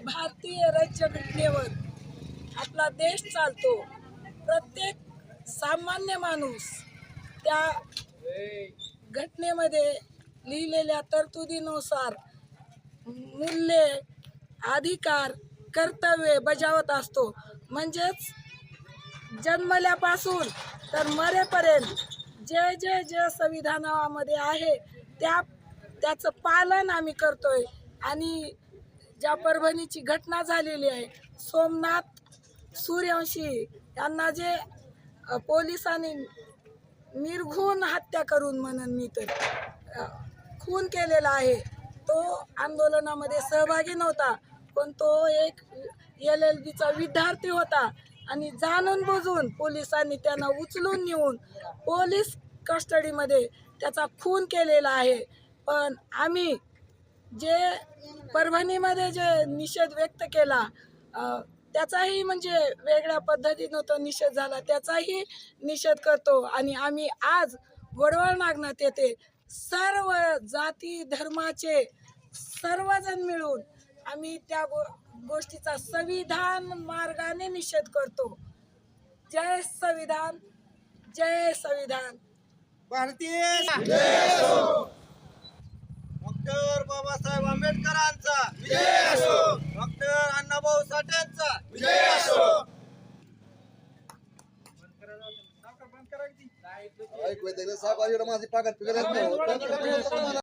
भारतीय राज्यघटनेवर आपला देश चालतो। प्रत्येक सामान्य माणूस त्या घटनेमध्ये लिहिलेल्या तरतुदीनुसार मूल्ये, अधिकार, कर्तव्ये बजावत असतो। म्हणजेच जन्मल्यापासून तर मरेपर्यंत जे जे जे संविधानामध्ये आहे त्याचं पालन आम्ही करतोय। आणि ज्या परभणीची घटना झालेली आहे, सोमनाथ सूर्यवंशी यांना जे पोलिसांनी निर्घृण हत्या करून म्हणून मी तर खून केलेला आहे, तो आंदोलनामध्ये सहभागी नव्हता, पण तो एक LLBचा विद्यार्थी होता आणि जाणून बुजून पोलिसांनी त्यांना उचलून नेऊन पोलीस कस्टडीमध्ये त्याचा खून केलेला आहे। पण आम्ही जे परभणीमध्ये जे निषेध व्यक्त केला त्याचाही म्हणजे वेगळ्या पद्धतीनं तो निषेध झाला, त्याचाही निषेध करतो। आणि आम्ही आज वडवळ नागनाथ येथे सर्व जाती धर्माचे सर्वजण मिळून आम्ही त्या गोष्टीचा संविधान मार्गाने निषेध करतो। जय संविधान, जय संविधान। भारतीय डॉक्टर बाबासाहेब आंबेडकरांचा विजय असो, डॉक्टर अण्णाभाऊ साठेंचा विजय असो। ऐकू येते साहेब माझी पाकट